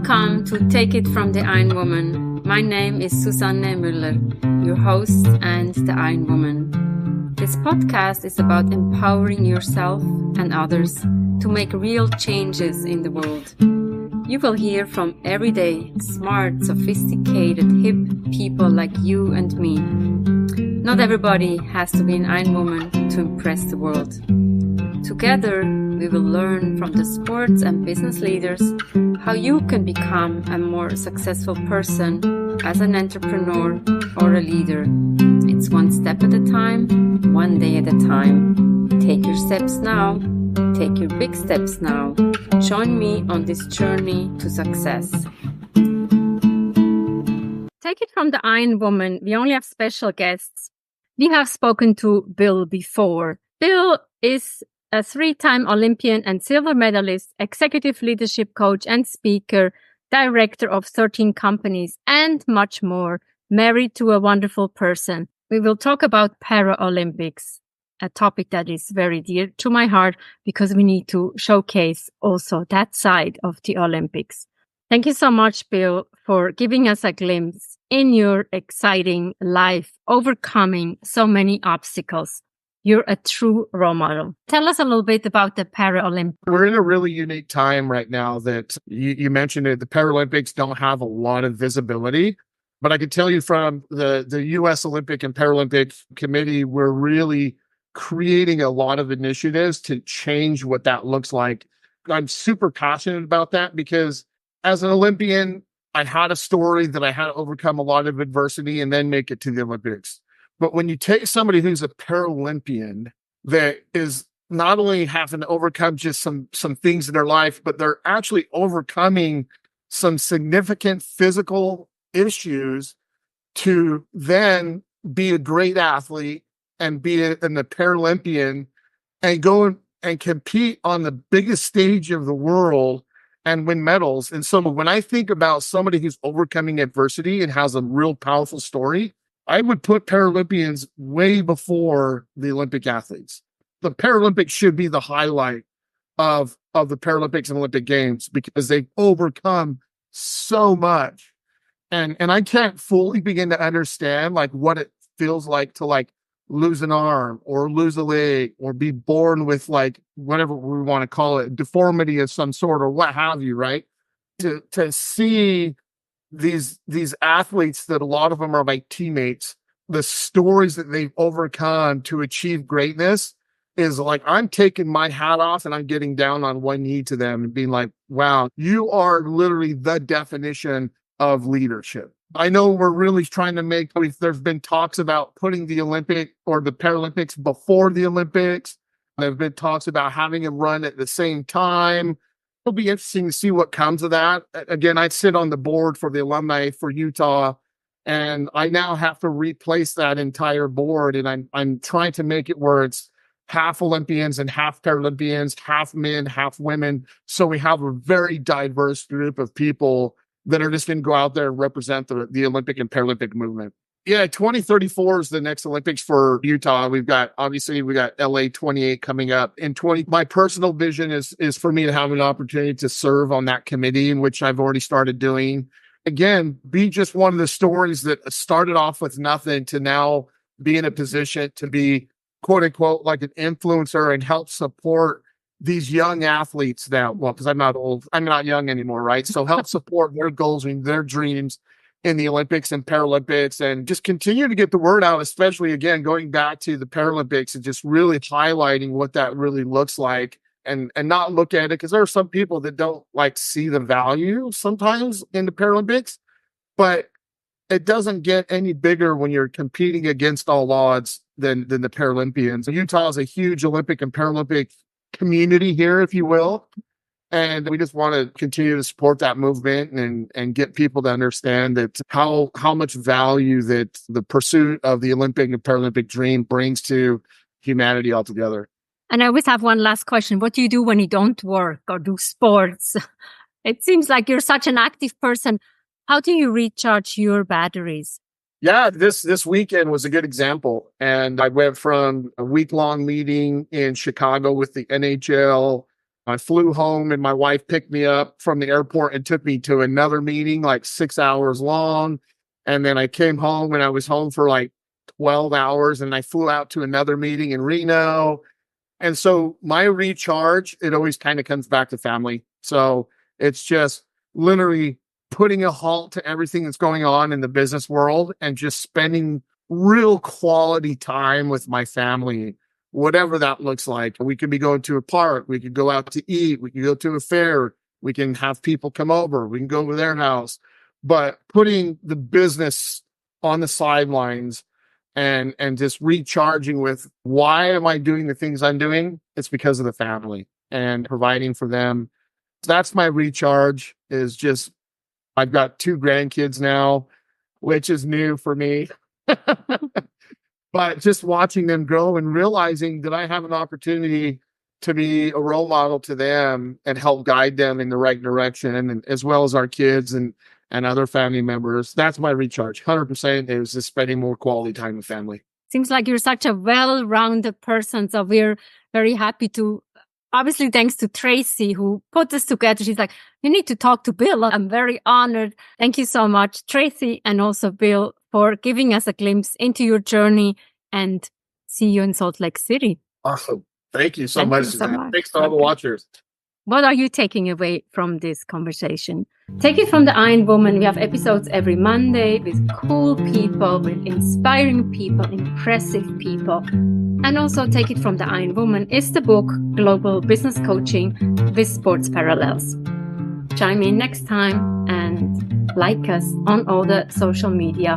Welcome to Take It from the Ironwoman. My name is Susanne Müller, your host and the Ironwoman. This podcast is about empowering yourself and others to make real changes in the world. You will hear from everyday, smart, sophisticated, hip people like you and me. Not everybody has to be an Ironwoman to impress the world. Together, we will learn from the sports and business leaders how you can become a more successful person as an entrepreneur or a leader. It's one step at a time, one day at a time. Take your steps now. Take your big steps now. Join me on this journey to success. Take it from the Ironwoman. We only have special guests. We have spoken to Bill before. Bill is a 3-time Olympian and silver medalist, executive leadership coach and speaker, director of 13 companies, and much more, married to a wonderful person. We will talk about Paralympics, a topic that is very dear to my heart because we need to showcase also that side of the Olympics. Thank you so much, Bill, for giving us a glimpse in your exciting life, overcoming so many obstacles. You're a true role model. Tell us a little bit about the Paralympics. We're in a really unique time right now that you mentioned it. The Paralympics don't have a lot of visibility, but I can tell you from the U.S. Olympic and Paralympic Committee, we're really creating a lot of initiatives to change what that looks like. I'm super passionate about that because as an Olympian, I had a story that I had to overcome a lot of adversity and then make it to the Olympics. But when you take somebody who's a Paralympian that is not only having to overcome just some things in their life, but they're actually overcoming some significant physical issues to then be a great athlete and be an Paralympian and go and compete on the biggest stage of the world and win medals. And so when I think about somebody who's overcoming adversity and has a real powerful story, I would put Paralympians way before the Olympic athletes. The Paralympics should be the highlight of the Paralympics and Olympic Games because they've overcome so much. And I can't fully begin to understand like what it feels like to like lose an arm or lose a leg or be born with like whatever we want to call it, deformity of some sort or what have you, right? To see these athletes that a lot of them are my teammates, the stories that they've overcome to achieve greatness is like, I'm taking my hat off and I'm getting down on one knee to them and being like, wow, you are literally the definition of leadership. I know we're really trying to there's been talks about putting the Olympic or the Paralympics before the Olympics. There have been talks about having them run at the same time. It'll be interesting to see what comes of that. Again, I sit on the board for the alumni for Utah, and I now have to replace that entire board. And I'm trying to make it where it's half Olympians and half Paralympians, half men, half women. So we have a very diverse group of people that are just going to go out there and represent the Olympic and Paralympic movement. Yeah, 2034 is the next Olympics for Utah. We got LA 28 coming up. My personal vision is for me to have an opportunity to serve on that committee, in which I've already started doing. Again, be just one of the stories that started off with nothing to now be in a position to be quote unquote like an influencer and help support these young athletes now. Well, because I'm not young anymore, right? So help support their goals and their dreams in the Olympics and Paralympics and just continue to get the word out, especially again, going back to the Paralympics and just really highlighting what that really looks like and not look at it. Because there are some people that don't like see the value sometimes in the Paralympics, but it doesn't get any bigger when you're competing against all odds than the Paralympians. Utah is a huge Olympic and Paralympic community here, if you will. And we just want to continue to support that movement and get people to understand that how much value that the pursuit of the Olympic and Paralympic dream brings to humanity altogether. And I always have one last question. What do you do when you don't work or do sports? It seems like you're such an active person. How do you recharge your batteries? Yeah, this weekend was a good example. And I went from a week-long meeting in Chicago with the NHL. I flew home and my wife picked me up from the airport and took me to another meeting, like 6 hours long. And then I came home and I was home for like 12 hours and I flew out to another meeting in Reno. And so my recharge, it always kind of comes back to family. So it's just literally putting a halt to everything that's going on in the business world and just spending real quality time with my family, whatever that looks like. We could be going to a park. We could go out to eat. We could go to a fair. We can have people come over. We can go to their house. But putting the business on the sidelines and just recharging with, why am I doing the things I'm doing? It's because of the family and providing for them. That's my recharge. Is just, I've got 2 grandkids now, which is new for me. But just watching them grow and realizing that I have an opportunity to be a role model to them and help guide them in the right direction, and as well as our kids and other family members. That's my recharge. 100% is just spending more quality time with family. Seems like you're such a well-rounded person. So we're very happy to, obviously, thanks to Tracy who put this together. She's like, you need to talk to Bill. I'm very honored. Thank you so much, Tracy, and also Bill, for giving us a glimpse into your journey, and see you in Salt Lake City. Awesome. Thank you so much. Thanks to all the watchers. What are you taking away from this conversation? Take it from the Ironwoman. We have episodes every Monday with cool people, with inspiring people, impressive people. And also Take It from the Ironwoman is the book Global Business Coaching with Sports Parallels. Chime in next time and like us on all the social media